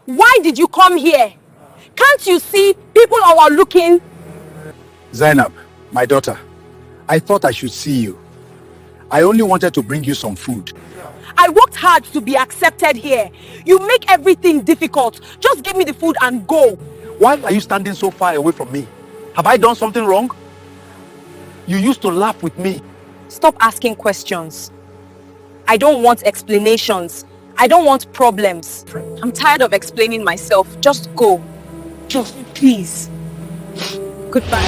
Why did you come here? Can't you see people are looking? Zainab, my daughter, I thought I should see you. I only wanted to bring you some food. I worked hard to be accepted here. You make everything difficult. Just give me the food and go. Why are you standing so far away from me? Have I done something wrong? You used to laugh with me. Stop asking questions. I don't want explanations. I don't want problems. I'm tired of explaining myself. Just go. Just please. Goodbye.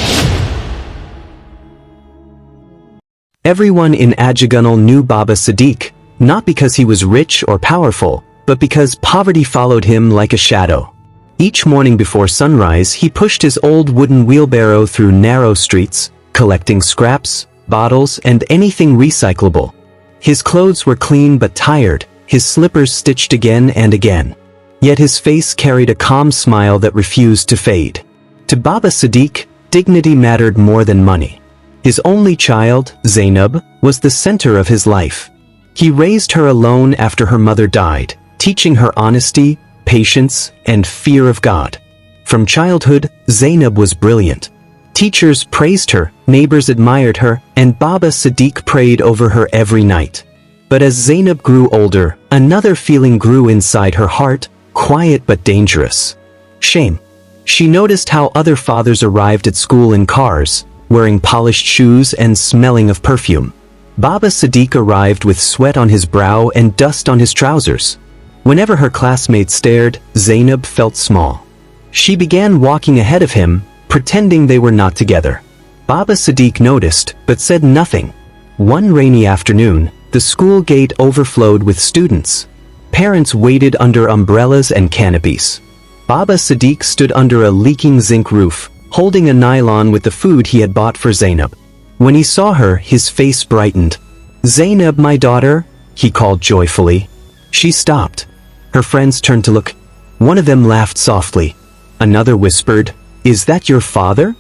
Everyone in Ajigunal knew Baba Siddiq, not because he was rich or powerful, but because poverty followed him like a shadow. Each morning before sunrise, he pushed his old wooden wheelbarrow through narrow streets, collecting scraps, bottles, and anything recyclable. His clothes were clean but tired, his slippers stitched again and again. Yet his face carried a calm smile that refused to fade. To Baba Siddiq, dignity mattered more than money. His only child, Zainab, was the center of his life. He raised her alone after her mother died, teaching her honesty, patience, and fear of God. From childhood, Zainab was brilliant. Teachers praised her, neighbors admired her, and Baba Siddiq prayed over her every night. But as Zainab grew older, another feeling grew inside her heart, quiet but dangerous. Shame. She noticed how other fathers arrived at school in cars, wearing polished shoes and smelling of perfume. Baba Siddiq arrived with sweat on his brow and dust on his trousers. Whenever her classmates stared, Zainab felt small. She began walking ahead of him, pretending they were not together. Baba Siddiq noticed, but said nothing. One rainy afternoon, the school gate overflowed with students. Parents waited under umbrellas and canopies. Baba Siddiq stood under a leaking zinc roof, holding a nylon with the food he had bought for Zainab. When he saw her, his face brightened. "Zainab, my daughter," he called joyfully. She stopped. Her friends turned to look. One of them laughed softly. Another whispered, "Is that your father?"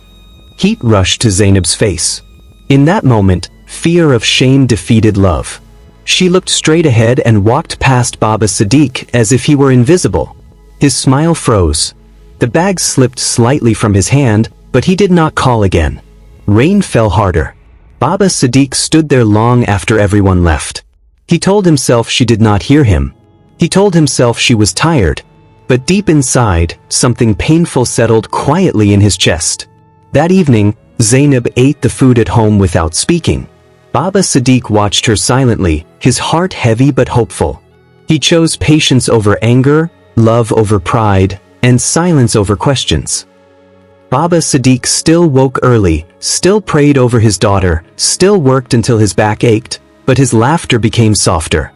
Heat rushed to Zainab's face. In that moment, fear of shame defeated love. She looked straight ahead and walked past Baba Siddiq as if he were invisible. His smile froze. The bag slipped slightly from his hand, but he did not call again. Rain fell harder. Baba Siddiq stood there long after everyone left. He told himself she did not hear him. He told himself she was tired. But deep inside, something painful settled quietly in his chest. That evening, Zainab ate the food at home without speaking. Baba Siddiq watched her silently, his heart heavy but hopeful. He chose patience over anger, love over pride, and silence over questions. Baba Siddiq still woke early, still prayed over his daughter, still worked until his back ached, but his laughter became softer.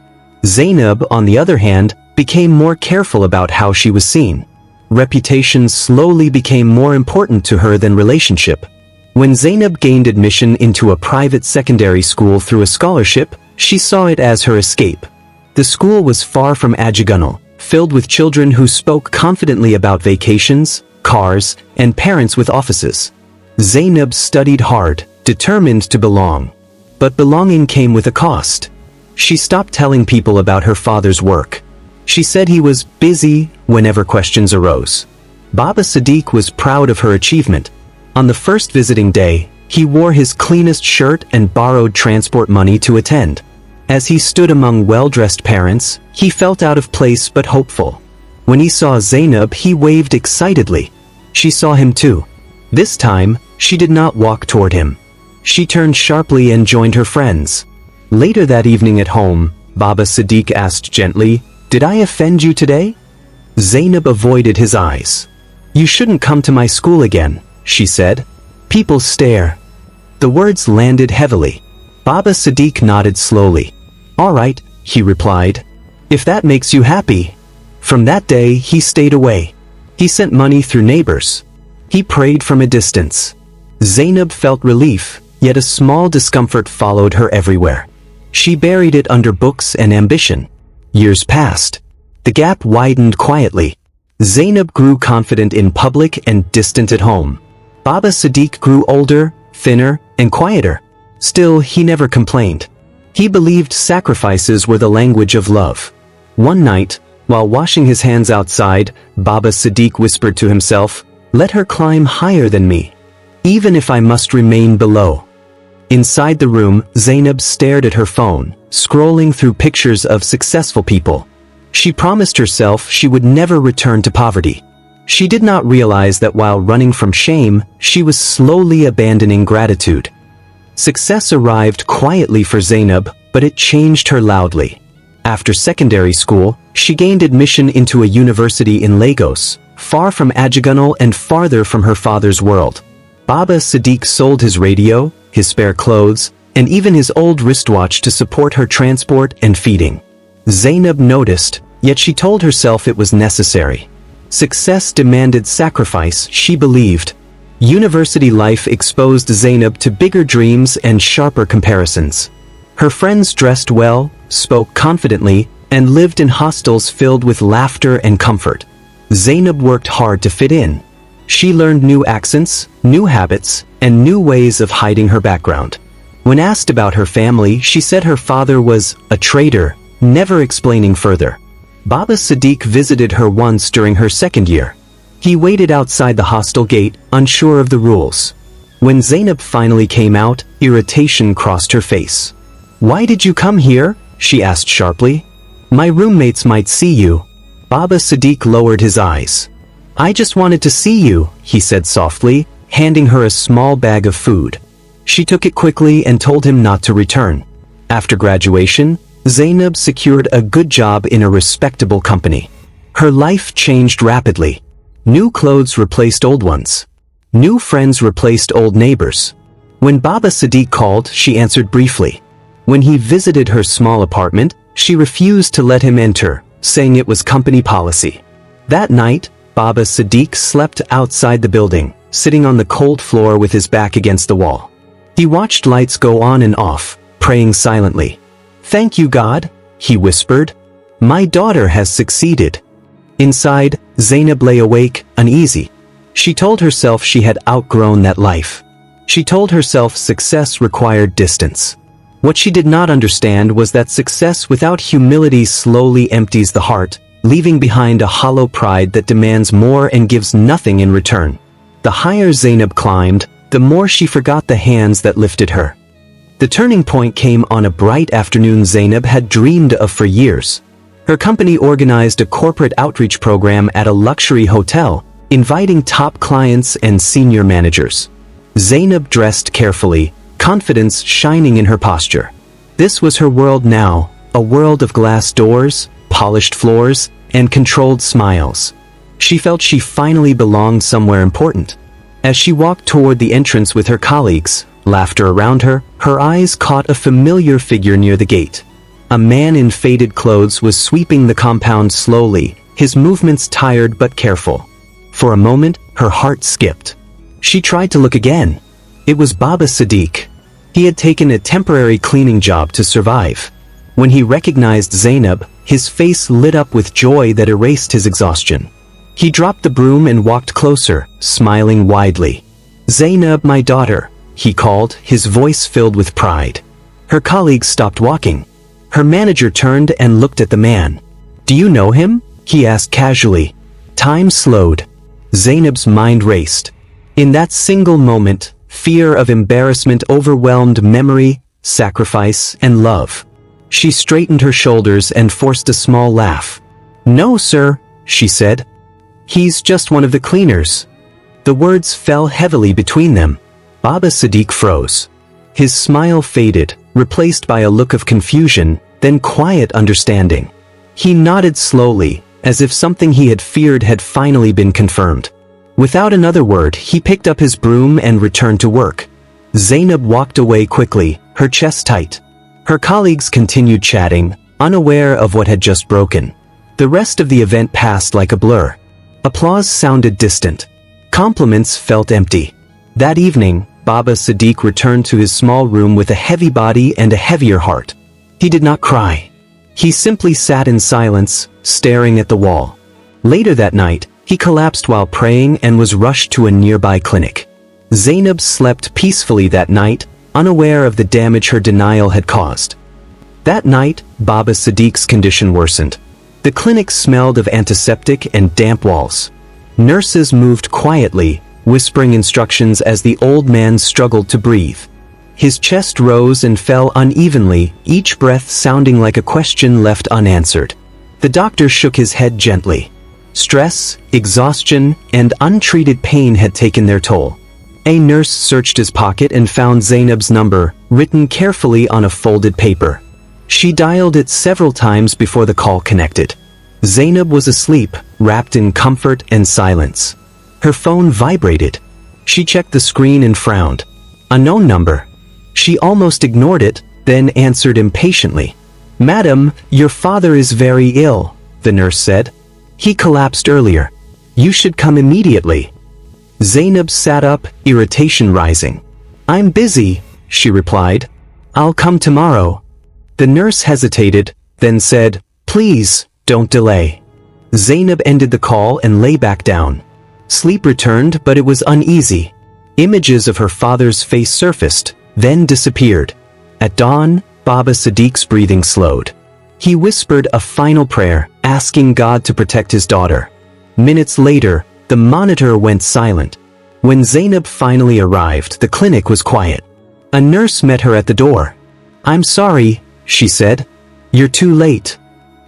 Zainab, on the other hand, became more careful about how she was seen. Reputation slowly became more important to her than relationship. When Zainab gained admission into a private secondary school through a scholarship, she saw it as her escape. The school was far from Ajigunal, filled with children who spoke confidently about vacations, cars, and parents with offices. Zainab studied hard, determined to belong. But belonging came with a cost. She stopped telling people about her father's work. She said he was busy whenever questions arose. Baba Siddiq was proud of her achievement. On the first visiting day, he wore his cleanest shirt and borrowed transport money to attend. As he stood among well-dressed parents, he felt out of place but hopeful. When he saw Zainab, he waved excitedly. She saw him too. This time, she did not walk toward him. She turned sharply and joined her friends. Later that evening at home, Baba Siddiq asked gently, "Did I offend you today?" Zainab avoided his eyes. "You shouldn't come to my school again," she said. "People stare." The words landed heavily. Baba Siddiq nodded slowly. "All right," he replied. "If that makes you happy." From that day, he stayed away. He sent money through neighbors. He prayed from a distance. Zainab felt relief, yet a small discomfort followed her everywhere. She buried it under books and ambition. Years passed. The gap widened quietly. Zainab grew confident in public and distant at home. Baba Siddiq grew older, thinner, and quieter. Still, he never complained. He believed sacrifices were the language of love. One night, While washing his hands outside, Baba Siddiq whispered to himself, "Let her climb higher than me, even if I must remain below." Inside the room, Zainab stared at her phone, scrolling through pictures of successful people. She promised herself she would never return to poverty. She did not realize that while running from shame, she was slowly abandoning gratitude. Success arrived quietly for Zainab, but it changed her loudly. After secondary school, she gained admission into a university in Lagos, far from Ajigunal and farther from her father's world. Baba Siddiq sold his radio, his spare clothes, and even his old wristwatch to support her transport and feeding. Zainab noticed, yet she told herself it was necessary. Success demanded sacrifice, she believed. University life exposed Zainab to bigger dreams and sharper comparisons. Her friends dressed well, spoke confidently, and lived in hostels filled with laughter and comfort. Zainab worked hard to fit in. She learned new accents, new habits, and new ways of hiding her background. When asked about her family, she said her father was a traitor, never explaining further. Baba Siddiq visited her once during her second year. He waited outside the hostel gate, unsure of the rules. When Zainab finally came out, irritation crossed her face. "Why did you come here?" she asked sharply. "My roommates might see you." Baba Siddiq lowered his eyes. "I just wanted to see you," he said softly, handing her a small bag of food. She took it quickly and told him not to return. After graduation, Zainab secured a good job in a respectable company. Her life changed rapidly. New clothes replaced old ones. New friends replaced old neighbors. When Baba Siddiq called, she answered briefly. When he visited her small apartment, she refused to let him enter, saying it was company policy. That night, Baba Siddiq slept outside the building, sitting on the cold floor with his back against the wall. He watched lights go on and off, praying silently. "Thank you, God," he whispered. "My daughter has succeeded." Inside, Zainab lay awake, uneasy. She told herself she had outgrown that life. She told herself success required distance. What she did not understand was that success without humility slowly empties the heart, leaving behind a hollow pride that demands more and gives nothing in return. The higher Zainab climbed, the more she forgot the hands that lifted her. The turning point came on a bright afternoon Zainab had dreamed of for years. Her company organized a corporate outreach program at a luxury hotel, inviting top clients and senior managers. Zainab dressed carefully, confidence shining in her posture. This was her world now, a world of glass doors, polished floors, and controlled smiles. She felt she finally belonged somewhere important. As she walked toward the entrance with her colleagues, laughter around her, her eyes caught a familiar figure near the gate. A man in faded clothes was sweeping the compound slowly, his movements tired but careful. For a moment, her heart skipped. She tried to look again. It was Baba Siddiq. He had taken a temporary cleaning job to survive. When he recognized Zainab, his face lit up with joy that erased his exhaustion. He dropped the broom and walked closer, smiling widely. "Zainab, my daughter," he called, his voice filled with pride. Her colleagues stopped walking. Her manager turned and looked at the man. "Do you know him?" he asked casually. Time slowed. Zainab's mind raced. In that single moment, fear of embarrassment overwhelmed memory, sacrifice, and love. She straightened her shoulders and forced a small laugh. "No, sir," she said. "He's just one of the cleaners." The words fell heavily between them. Baba Siddiq froze. His smile faded, replaced by a look of confusion, then quiet understanding. He nodded slowly, as if something he had feared had finally been confirmed. Without another word, he picked up his broom and returned to work. Zainab walked away quickly, her chest tight. Her colleagues continued chatting, unaware of what had just broken. The rest of the event passed like a blur. Applause sounded distant. Compliments felt empty. That evening, Baba Siddiq returned to his small room with a heavy body and a heavier heart. He did not cry. He simply sat in silence, staring at the wall. Later that night, he collapsed while praying and was rushed to a nearby clinic. Zainab slept peacefully that night, unaware of the damage her denial had caused. That night, Baba Siddiq's condition worsened. The clinic smelled of antiseptic and damp walls. Nurses moved quietly, whispering instructions as the old man struggled to breathe. His chest rose and fell unevenly, each breath sounding like a question left unanswered. The doctor shook his head gently. Stress, exhaustion, and untreated pain had taken their toll. A nurse searched his pocket and found Zainab's number, written carefully on a folded paper. She dialed it several times before the call connected. Zainab was asleep, wrapped in comfort and silence. Her phone vibrated. She checked the screen and frowned. Unknown number. She almost ignored it, then answered impatiently. "Madam, your father is very ill," the nurse said. "He collapsed earlier. You should come immediately." Zainab sat up, irritation rising. "I'm busy," she replied. "I'll come tomorrow." The nurse hesitated, then said, "Please, don't delay." Zainab ended the call and lay back down. Sleep returned, but it was uneasy. Images of her father's face surfaced, then disappeared. At dawn, Baba Sadiq's breathing slowed. He whispered a final prayer, asking God to protect his daughter. Minutes later, the monitor went silent. When Zainab finally arrived, the clinic was quiet. A nurse met her at the door. "I'm sorry," she said. "You're too late."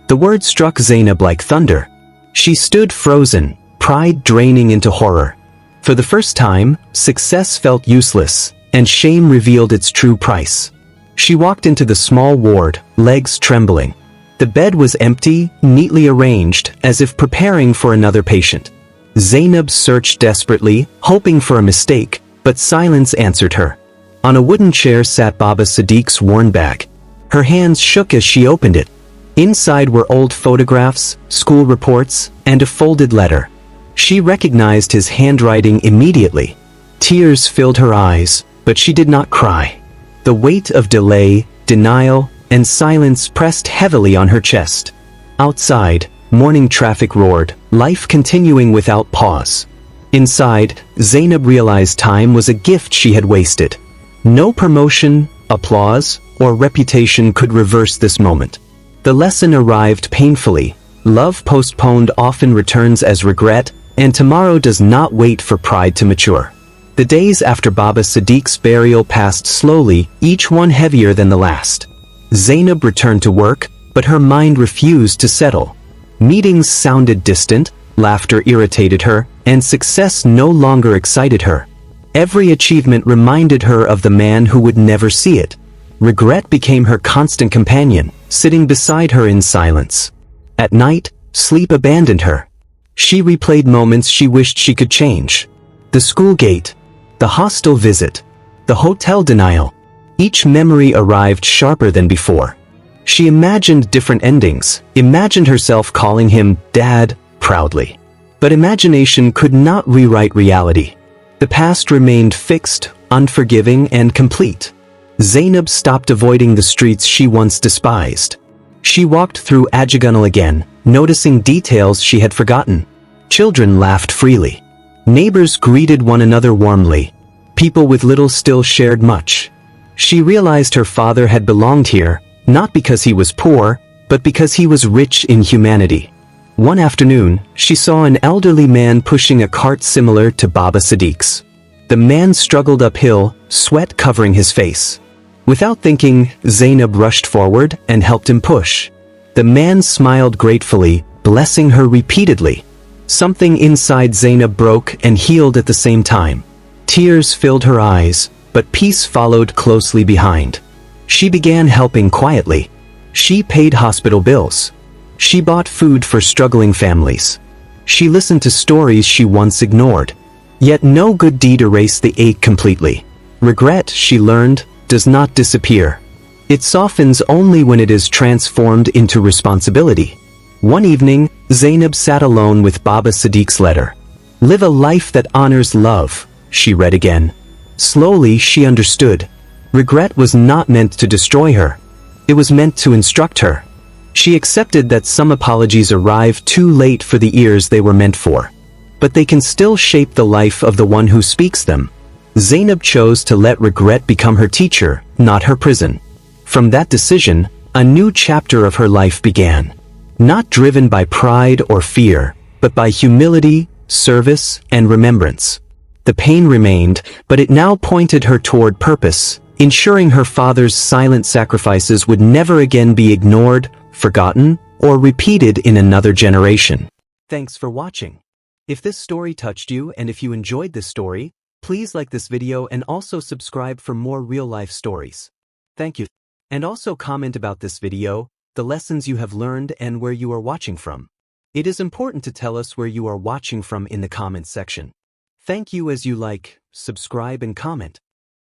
The word struck Zainab like thunder. She stood frozen, pride draining into horror. For the first time, success felt useless, and shame revealed its true price. She walked into the small ward, legs trembling. The bed was empty, neatly arranged, as if preparing for another patient. Zainab searched desperately, hoping for a mistake, but silence answered her. On a wooden chair sat Baba Sadiq's worn bag. Her hands shook as she opened it. Inside were old photographs, school reports, and a folded letter. She recognized his handwriting immediately. Tears filled her eyes, but she did not cry. The weight of delay, denial, and silence pressed heavily on her chest. Outside, morning traffic roared, life continuing without pause. Inside, Zainab realized time was a gift she had wasted. No promotion, applause, or reputation could reverse this moment. The lesson arrived painfully. Love postponed often returns as regret, and tomorrow does not wait for pride to mature. The days after Baba Sadiq's burial passed slowly, each one heavier than the last. Zainab returned to work, but her mind refused to settle. Meetings sounded distant, laughter irritated her, and success no longer excited her. Every achievement reminded her of the man who would never see it. Regret became her constant companion, sitting beside her in silence. At night, sleep abandoned her. She replayed moments she wished she could change. The school gate, the hostel visit, the hotel denial. Each memory arrived sharper than before. She imagined different endings, imagined herself calling him Dad proudly. But imagination could not rewrite reality. The past remained fixed, unforgiving, and complete. Zainab stopped avoiding the streets she once despised. She walked through Ajigunal again, noticing details she had forgotten. Children laughed freely. Neighbors greeted one another warmly. People with little still shared much. She realized her father had belonged here, not because he was poor, but because he was rich in humanity. One afternoon, she saw an elderly man pushing a cart similar to Baba Sadiq's. The man struggled uphill, sweat covering his face. Without thinking, Zainab rushed forward and helped him push. The man smiled gratefully, blessing her repeatedly. Something inside Zainab broke and healed at the same time. Tears filled her eyes, but peace followed closely behind. She began helping quietly. She paid hospital bills. She bought food for struggling families. She listened to stories she once ignored. Yet no good deed erased the ache completely. Regret, she learned, does not disappear. It softens only when it is transformed into responsibility. One evening, Zainab sat alone with Baba Sadiq's letter. "Live a life that honors love," she read again. Slowly, she understood. Regret was not meant to destroy her. It was meant to instruct her. She accepted that some apologies arrive too late for the ears they were meant for. But they can still shape the life of the one who speaks them. Zainab chose to let regret become her teacher, not her prison. From that decision, a new chapter of her life began. not driven by pride or fear, but by humility, service, and remembrance. The pain remained, but it now pointed her toward purpose, ensuring her father's silent sacrifices would never again be ignored, forgotten, or repeated in another generation. Thanks for watching. If this story touched you and if you enjoyed this story, please like this video and also subscribe for more real-life stories. Thank you. And also comment about this video, the lessons you have learned and where you are watching from. It is important to tell us where you are watching from in the comments section. Thank you as you like, subscribe and comment.